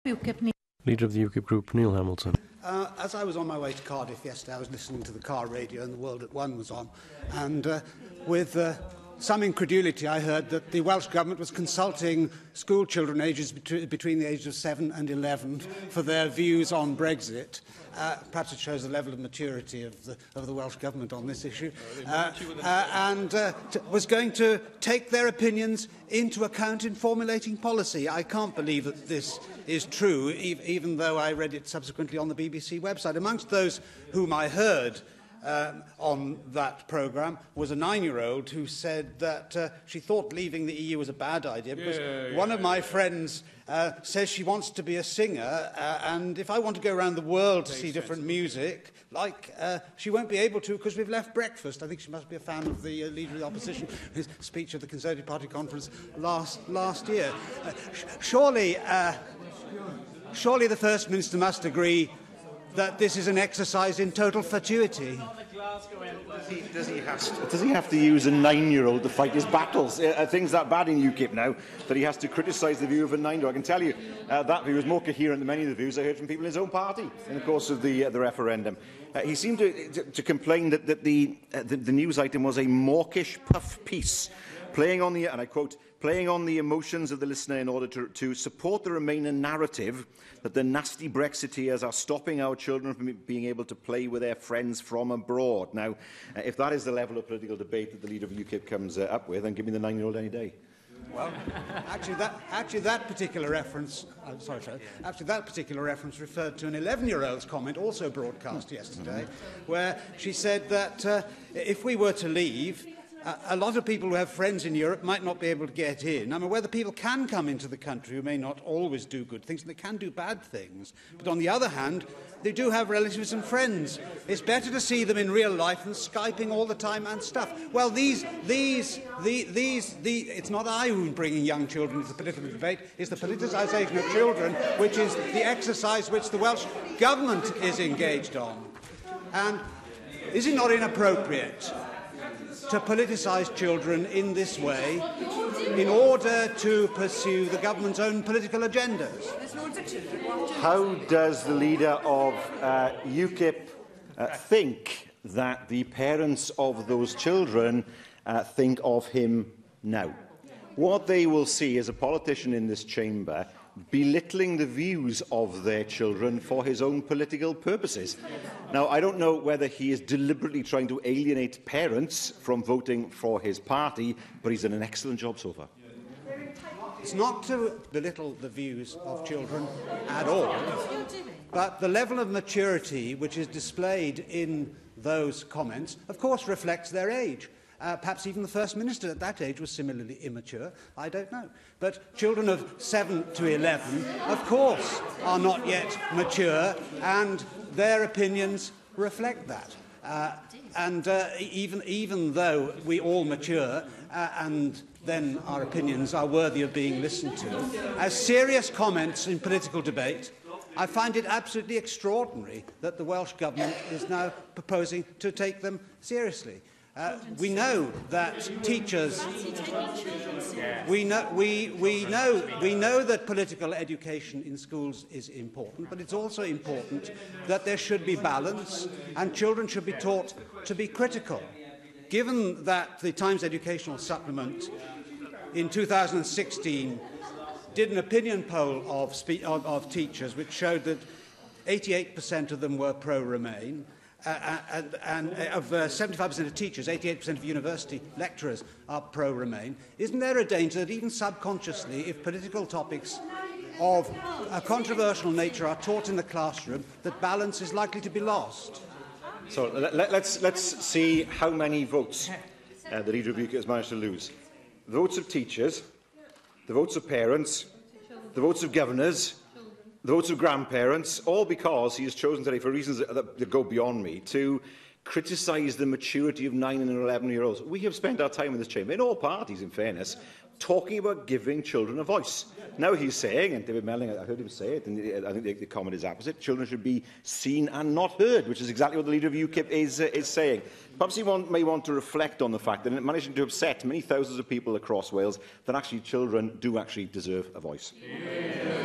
UKIP. Leader of the UKIP group, Neil Hamilton. As I was on my way to Cardiff yesterday, I was listening to the car radio and The World at One was on. And with some incredulity, I heard that the Welsh Government was consulting school children ages between the ages of 7 and 11 for their views on Brexit. Perhaps it shows the level of maturity of the Welsh Government on this issue. Was going to take their opinions into account in formulating policy. I can't believe that this is true, even though I read it subsequently on the BBC website. Amongst those whom I heard on that programme was a 9-year-old who said that she thought leaving the EU was a bad idea because one of my friends says she wants to be a singer, and if I want to go around the world to see different music, she won't be able to because we've left breakfast. I think she must be a fan of the Leader of the Opposition, his speech at the Conservative Party conference last year. Surely the First Minister must agree that this is an exercise in total fatuity. Does he have to use a 9-year-old to fight his battles? Are things that bad in UKIP now that he has to criticise the view of a 9-year-old? I can tell you that view is more coherent than many of the views I heard from people in his own party in the course of the referendum. He seemed to complain that the news item was a mawkish puff piece, playing on the, and I quote, playing on the emotions of the listener in order to support the Remainer narrative that the nasty Brexiteers are stopping our children from being able to play with their friends from abroad. Now, if that is the level of political debate that the Leader of UKIP comes up with, then give me the 9-year-old any day. Well, actually, that particular reference. Actually, that particular reference referred to an 11-year-old's comment, also broadcast yesterday, where she said that if we were to leave, a lot of people who have friends in Europe might not be able to get in. I mean, whether people can come into the country who may not always do good things, and they can do bad things. But on the other hand, they do have relatives and friends. It's better to see them in real life than Skyping all the time and stuff. Well, it's not I who's bringing young children into the political debate. It's the politicisation of children, which is the exercise which the Welsh Government is engaged on. And is it not inappropriate to politicise children in this way in order to pursue the government's own political agendas? How does the leader of UKIP think that the parents of those children think of him now? What they will see is a politician in this chamber belittling the views of their children for his own political purposes. Now, I don't know whether he is deliberately trying to alienate parents from voting for his party, but he's done an excellent job so far. It's not to belittle the views of children at all, but the level of maturity which is displayed in those comments, of course, reflects their age. Perhaps even the First Minister at that age was similarly immature. I don't know. But children of 7 to 11, of course, are not yet mature, and their opinions reflect that. Even though we all mature, and then our opinions are worthy of being listened to, as serious comments in political debate, I find it absolutely extraordinary that the Welsh Government is now proposing to take them seriously. We know that teachers. We know that political education in schools is important, but it's also important that there should be balance, and children should be taught to be critical. Given that the Times Educational Supplement in 2016 did an opinion poll of teachers, which showed that 88% of them were pro-Remain. And of 75% of teachers, 88% of university lecturers are pro-Remain. Isn't there a danger that even subconsciously, if political topics of a controversial nature are taught in the classroom, that balance is likely to be lost? So let's see how many votes the Leader of UKIP has managed to lose. The votes of teachers, the votes of parents, the votes of governors, the votes of grandparents, all because he has chosen today, for reasons that go beyond me, to criticise the maturity of 9 and 11-year-olds. We have spent our time in this chamber, in all parties, in fairness, talking about giving children a voice. Now he's saying, and David Melling, I heard him say it, and I think the comment is opposite, children should be seen and not heard, which is exactly what the Leader of UKIP is saying. Perhaps he may want to reflect on the fact that in managing to upset many thousands of people across Wales, that actually children do actually deserve a voice. Yeah.